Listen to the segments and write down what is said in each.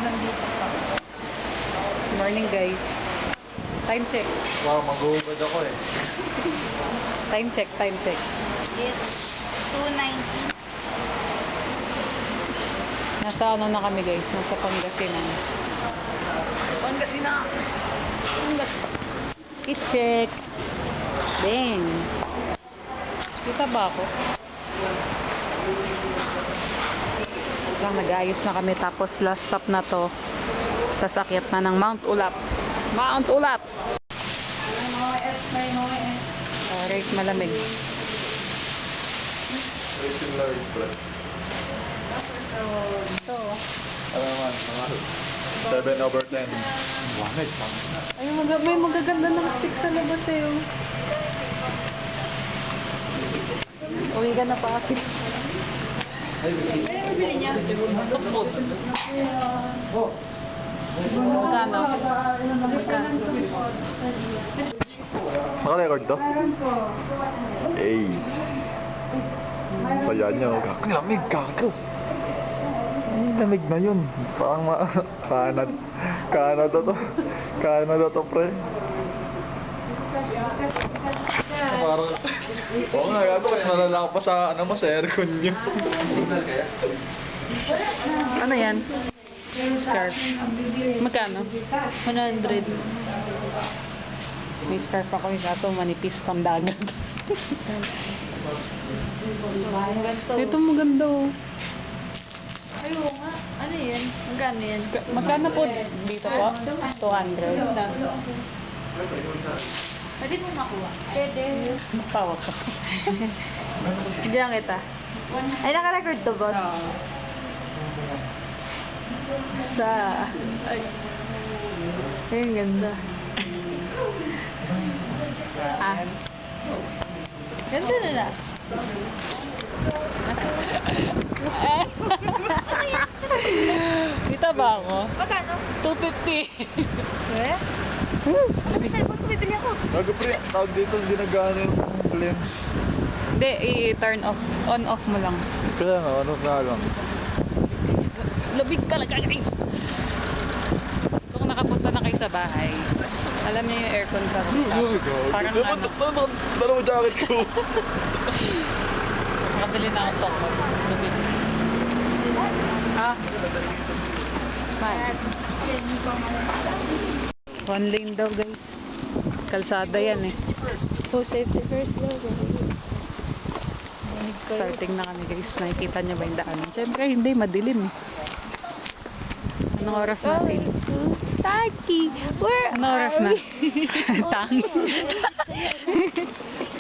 nandito pa. Morning guys. Time check. Wow, mag-uubad ako eh. Time check, time check. It's 2:90. Nasa ano na kami guys, nasa Pangasinan. Pangasinan. I-check. Dang. Kita ba ako? Lang nag-ayos na kami tapos last stop na to. Sasakyat na ng Mount Ulap. Mount Ulap! Right, malamig. Racing large, bro. Ito. Ano naman, mga 7/10. Lamig. Ay, may magaganda ng stick sa labas eh. Oh. Uwi ka na pa kasi. Ano yung bili niya? Food. Magkano? Magkano? Naka-record to? Hey. Saya nyo. Ang lamig, kakaw. Ay, lamig na yun. Parang Canada to. Canada to, pre. Parang... Oo nga, gago. Mas malala pa sa, ano mo, sa aircon nyo. Ano yan? Scarf. Magkano? 100. May scarf ako yung kaso manipis pang dagat. Ito maganda oh. Ayaw nga. Ano yan? Magkano yan? Magkano po dito po? 200. Pwede mo makuha? Pwede. Tawa ko. Diyan kita. Ay, naka-record to, boss. Sa... Ay. Ay, ang ganda. Ah. Ganda na na. Dito ba ako? Magkano? 250. Eh? Saan mo bibili ako? Gago, pre. Tawag dito, hindi nag-ano yung lens. Hindi, i-turn off. On off mo lang. Kaya nga, ano nga lang. Labig talaga guys. Kung nakapunta na kayo sa bahay, alam niyo yung aircon sa rooftop. Parang ano, Dala mo jacket ko. nakabili na ako toko. Labig. Ah. Fine. One lane daw guys. Kalsada yan eh. Oh, safety first daw. Starting na kami guys. Nakikita niyo ba yung daanan? Siyempre hindi, madilim eh. Anong oras na sin? Taki, where Anong oras na? Tangi.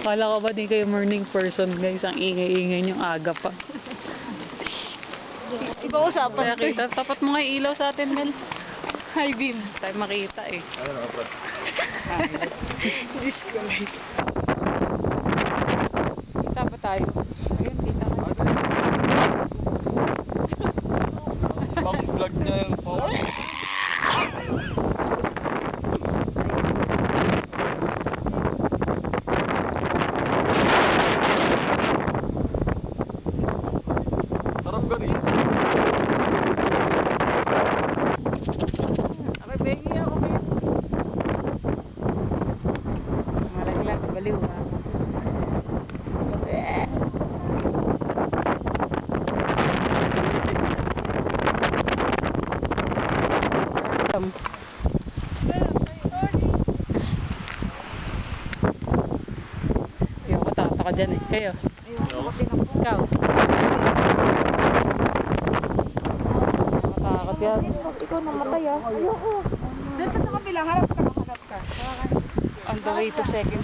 Kala ko ba di kayo morning person guys? Ang ingay-ingay niyong aga pa. Iba usapan Kaya kita, tapat mo nga yung ilaw sa atin Mel. Hi, Bim. Tayo makita eh. Ano na, pre? Disconnect. Kita ba tayo? Ayun, kita ka. Pang-vlog niya yung phone. Sarap gani. Abay, bengi ako kayo. Malaglag, baliw ha. Ayoko, takot ako dyan eh. Kayo? Ikaw? Nakatakot yan. Ikaw namatay ah. Ayoko. Doon ka sa kabila, harap ka. On the way to second.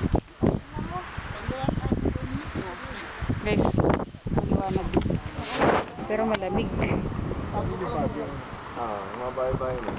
Guys, maliwanag. Pero malamig. Mga bye-bye na.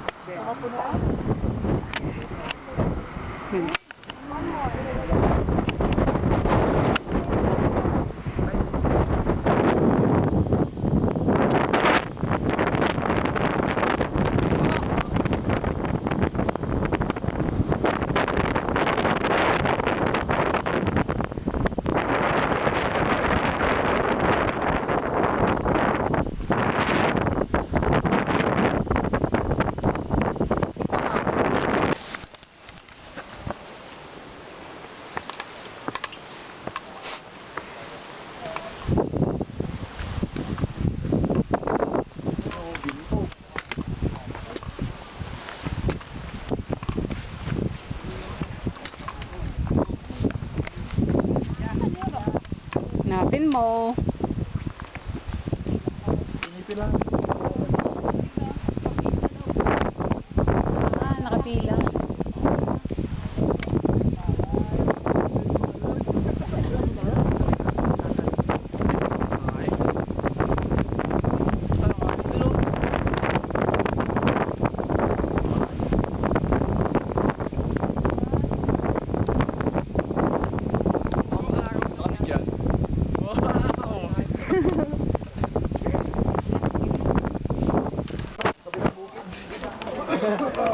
mo. Pinipila. Ah, nakapila.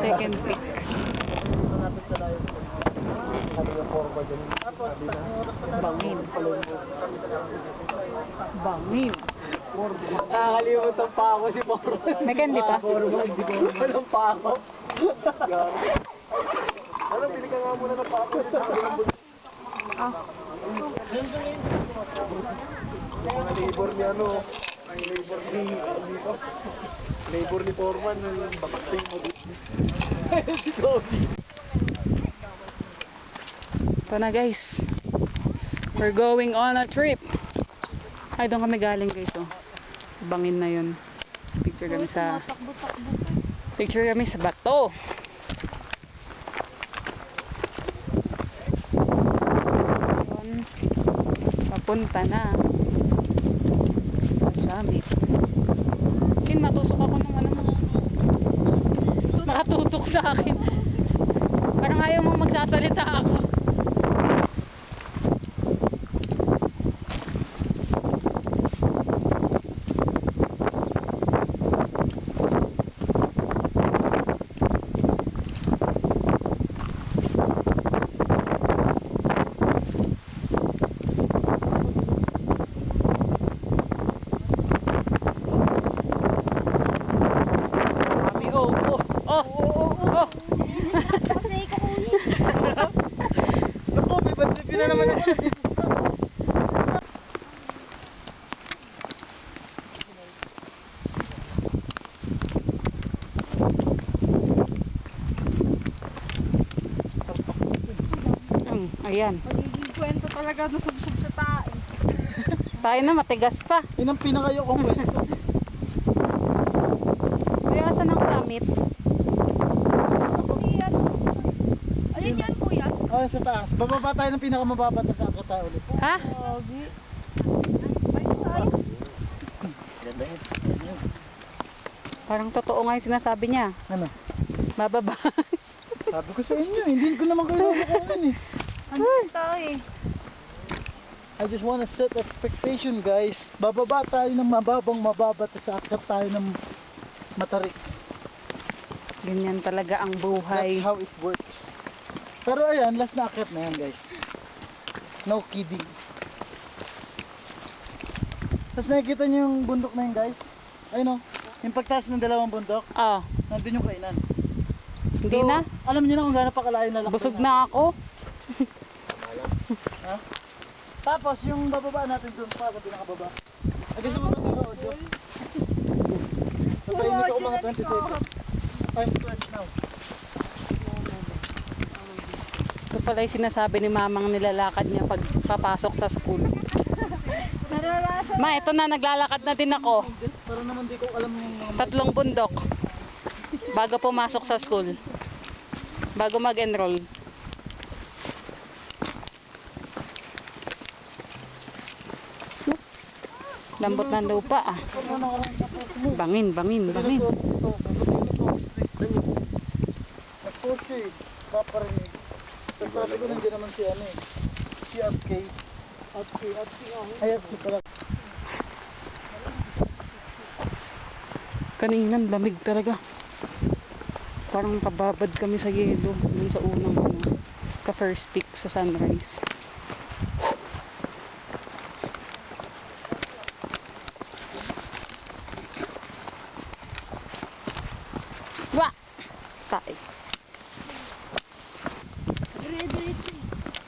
Second pick. Bangin. Bangin. Nakakalimutan pa ako si Poro. May candy pa? Walang pa ako. Ano, pili ka nga muna ng pa ako. Ah. Mga labor ni ano, ang labor ni Foreman, bakakting mo dito. Si Cody. Ito na guys. We're going on a trip. Ay, doon kami galing guys. Oh. Bangin na yun. Picture kami sa... Picture kami sa bato. Yun. Papunta na sa summit. Kin, matusok ako ng ano mo. Nakatutok sa akin. Parang ayaw mong magsasalita ako. Oh! Naku, may bandit na naman ako. Ayan. Magiging kwento talaga na subsub sa tae. Tayo na, matigas pa. Yun ang pinakayo kong kwento. Kaya asan ang summit? Ayun yan, kuya. Oh, sa taas. Bababa tayo ng pinakamababa tapos akit tayo ulit. Ha? Pogi. Ganda yun. Parang totoo nga yung sinasabi niya. Ano? Bababa. Sabi ko sa inyo, hindi ko naman kayo nakukuhan eh. Ano tayo eh? I just wanna set expectation guys. Bababa tayo ng mababa tapos akit tayo ng matarik. Ganyan talaga ang buhay. That's how it works. Pero ayan, last na akit na yan guys. No kidding. Tapos nakikita niyo yung bundok na yun guys. Ayun o, yung pagtaas ng dalawang bundok, Oh, nandun yung kainan. hindi na. Alam niyo na kung gaano pa kalayo lalaki. Busog na ako. Ha? Tapos yung bababa natin doon pa sa pinakababa. Ay gusto mo ba ito audio? Tatahimik ako mga 20 seconds. Time starts now. Ito pala yung sinasabi ni mamang nilalakad niya pag papasok sa school. Naranasan. Ma, ito na, naglalakad na din ako. Para naman di ko alam yung mga 3 bundok. Bago pumasok sa school. Bago mag-enroll. Lambot ng lupa ah. Bangin, bangin, bangin. Nag-post siya eh. Paparinig. Tapos sabi ko nandiyan naman si ano eh. Si Atke. Ay, Atke pala. Kanina lamig talaga. Parang kababad kami sa yelo dun sa unang ano, ka first peak sa sunrise. Wa! Tay. Dire-diretso.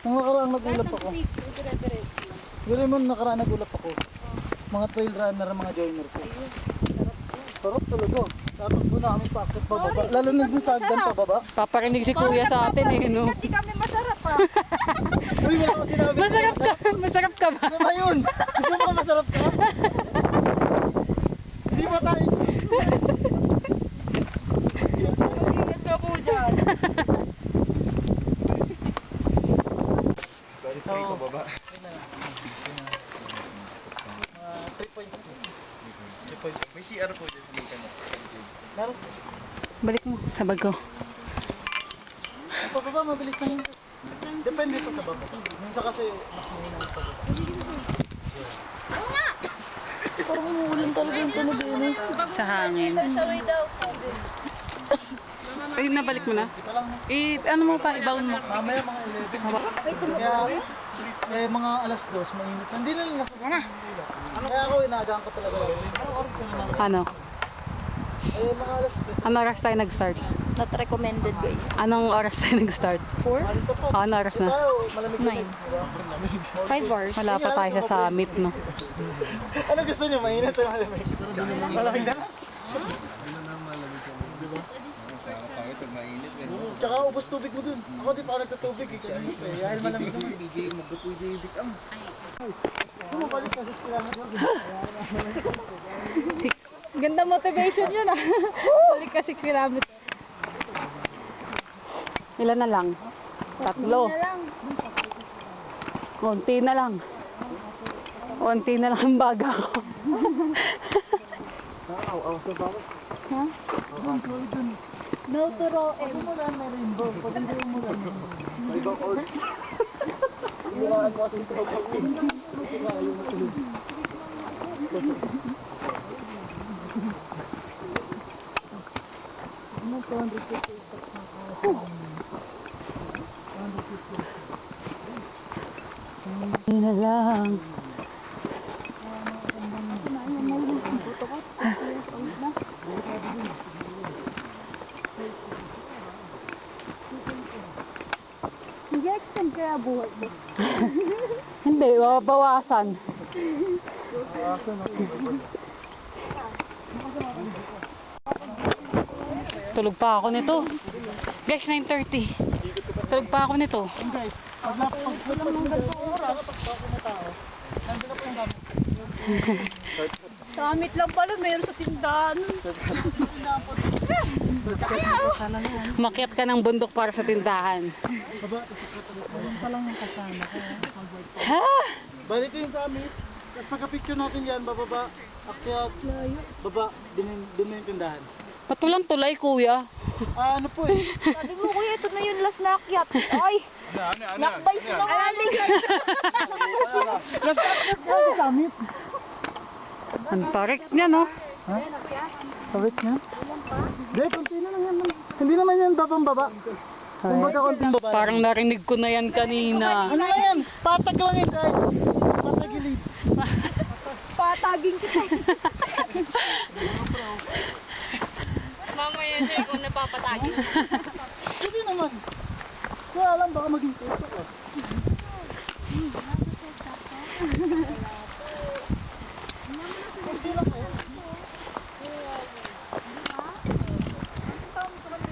Nung nakaraan nagulap ako. Dire-diretso. Gano'n mo nakaraan nagulap ako. Mga trail runner, mga joiner ko. Sarap talaga. Dapat po na kami paakit pababa. Lalo na dun sa hagdan pababa. Paparinig si kuya sa atin eh, no? Hindi kami masarap ah. Uy, wala ko sinabi. Masarap ka ba? Ano ba yun? Gusto mo ka masarap ka? Hindi ba tayo? Ingat ka po dyan. So, Baba. 3.2. May CR po dyan. Meron. Balik mo sa bag ko. Ang pababa, mabilis na yun. Depende pa sa baba. Minsan kasi mas mahina ang pababa. Parang umuulan talaga yung tiyan na din eh. Sa hangin. Sa way daw. Ay, nabalik mo na? Ito lang. Ano mo pa, ibaon mo. Mamaya mga 11. Kaya mga alas 2, mainit. Hindi na lang nasa Kaya ako inaagaan ko talaga. Anong oras na naman? Ano? Mga alas 2. Anong oras tayo nag-start? Not recommended guys. Anong oras tayo nag-start? 4? Alis pa. Anong oras na? Tayo, malamig na. 9. 5 hours. Wala pa tayo sa summit, no? Ano gusto niyo? Mainit o malamig? Malamig na lang. Pangit pag mainit. Tsaka ubos tubig mo dun. Ako di pa ako nagtatubig eh. Kanina pa eh. Dahil malamig naman. DJ, magbutoy David ang. Bumabalik kasi sila na doon. Ganda motivation yun ah. Balik kasi kilometer. Ilan na lang? 3. Unti na lang. Unti na lang ang baga ko. Aw, sa bawat. Ha? No to row M. Wala na rainbow. Pag hindi mo lang. Ibang old. Iwaan ko kasi sa bawat. Hindi na lang. Nag-extend kaya buhay mo. Hindi, bawasan. Tulog pa ako nito. Guys, 9:30. Tulog pa ako nito. Guys, pag lang ng ganito oras, nandun na po yung gamit. Summit lang pala, meron sa tindahan. Makyat ka ng bundok para sa tindahan. Ha? Balik ko yung gamit. Tapos pagka-picture natin yan, bababa, akyat, baba, dun na yung tindahan. Patulang tulay, kuya. Ano po eh. Sabi mo kuya, ito na yung last na akyat. Ay, lakbay sinungaling. Last akyat ka yung gamit. Ang tarik niya, no? Ha? Pawit niya? Hindi, konti na lang yan. Hindi naman yan babang baba. Kumbaga konting baba. Parang narinig ko na yan kanina. Ano lang yan? Patag lang yan guys. Patagilid. Pataging kita. Mamaya siya kung napapatagin. Hindi naman. Kaya alam baka maging TikTok ah.